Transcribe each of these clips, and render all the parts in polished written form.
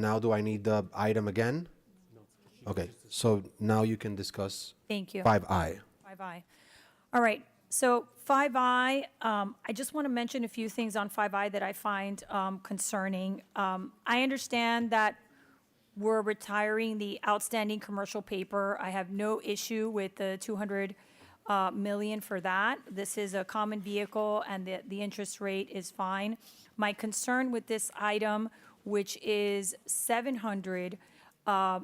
Now do I need the item again? Okay, so now you can discuss Thank you. 5I. 5I. All right, so 5I, I just want to mention a few things on 5I that I find concerning. I understand that we're retiring the outstanding commercial paper. I have no issue with the 200 million for that. This is a common vehicle, and the interest rate is fine. My concern with this item, which is 700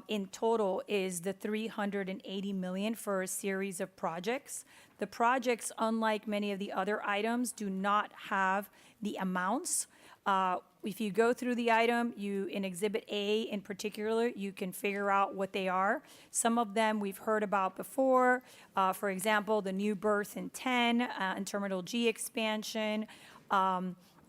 in total, is the 380 million for a series of projects. The projects, unlike many of the other items, do not have the amounts. If you go through the item, in Exhibit A in particular, you can figure out what they are. Some of them we've heard about before. For example, the new berth in 10, and Terminal G expansion,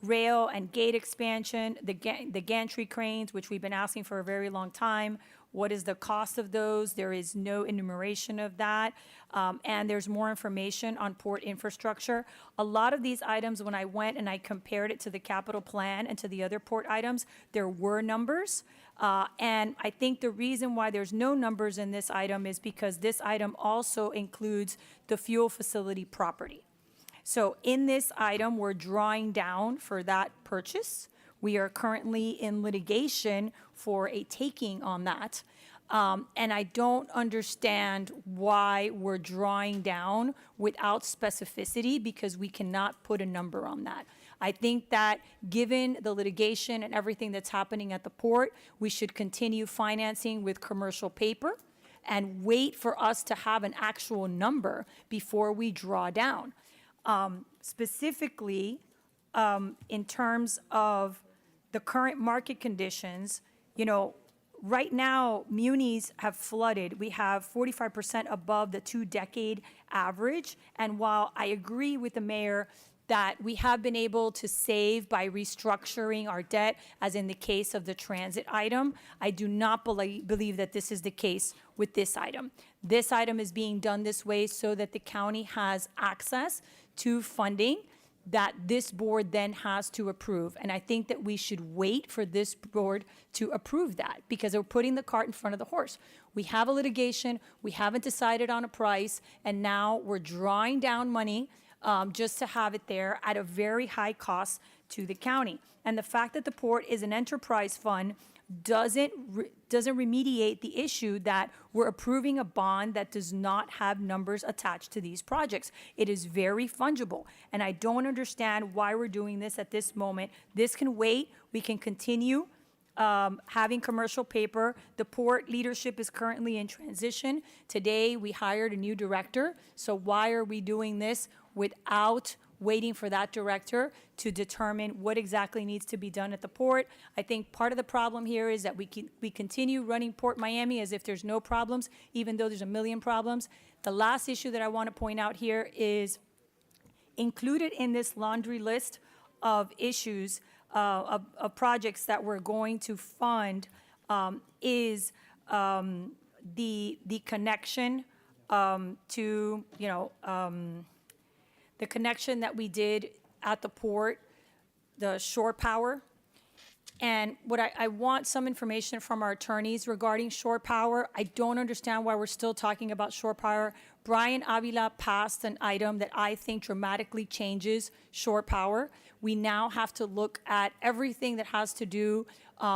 rail and gate expansion, the gantry cranes, which we've been asking for a very long time. What is the cost of those? There is no enumeration of that. And there's more information on port infrastructure. A lot of these items, when I went and I compared it to the capital plan and to the other port items, there were numbers. And I think the reason why there's no numbers in this item is because this item also includes the fuel facility property. So in this item, we're drawing down for that purchase. We are currently in litigation for a taking on that. And I don't understand why we're drawing down without specificity, because we cannot put a number on that. I think that given the litigation and everything that's happening at the port, we should continue financing with commercial paper and wait for us to have an actual number before we draw down. Specifically, in terms of the current market conditions, right now, munis have flooded. We have 45% above the 2-decade average. And while I agree with the mayor that we have been able to save by restructuring our debt, as in the case of the transit item, I do not believe that this is the case with this item. This item is being done this way so that the county has access to funding that this board then has to approve. And I think that we should wait for this board to approve that, because we're putting the cart in front of the horse. We have a litigation, we haven't decided on a price, and now we're drawing down money just to have it there at a very high cost to the county. And the fact that the port is an enterprise fund doesn't remediate the issue that we're approving a bond that does not have numbers attached to these projects. It is very fungible, and I don't understand why we're doing this at this moment. This can wait. We can continue having commercial paper. The port leadership is currently in transition. Today, we hired a new director, so why are we doing this without waiting for that director to determine what exactly needs to be done at the port? I think part of the problem here is that we continue running PortMiami as if there's no problems, even though there's a million problems. The last issue that I want to point out here is included in this laundry list of issues, of projects that we're going to fund, is the connection to, the connection that we did at the port, the shore power. And what I want some information from our attorneys regarding shore power. I don't understand why we're still talking about shore power. Brian Avila passed an item that I think dramatically changes shore power. We now have to look at everything that has to do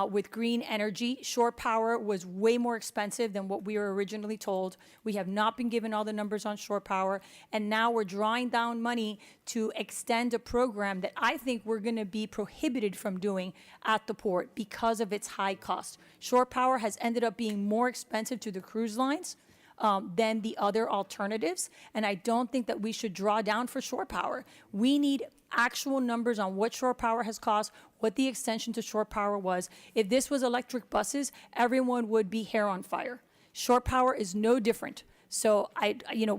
with green energy. Shore power was way more expensive than what we were originally told. We have not been given all the numbers on shore power, and now we're drawing down money to extend a program that I think we're going to be prohibited from doing at the port because of its high cost. Shore power has ended up being more expensive to the cruise lines than the other alternatives, and I don't think that we should draw down for shore power. We need actual numbers on what shore power has cost, what the extension to shore power was. If this was electric buses, everyone would be hair on fire. Shore power is no different So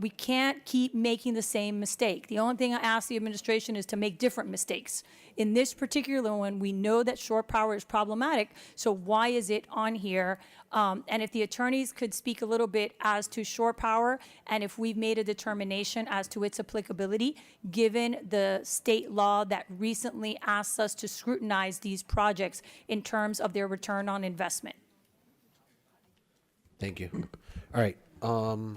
we can't keep making the same mistake. The only thing I ask the administration is to make different mistakes. In this particular one, we know that shore power is problematic, so why is it on here? And if the attorneys could speak a little bit as to shore power, and if we've made a determination as to its applicability, given the state law that recently asks us to scrutinize these projects in terms of their return on investment. Thank you. All right, 5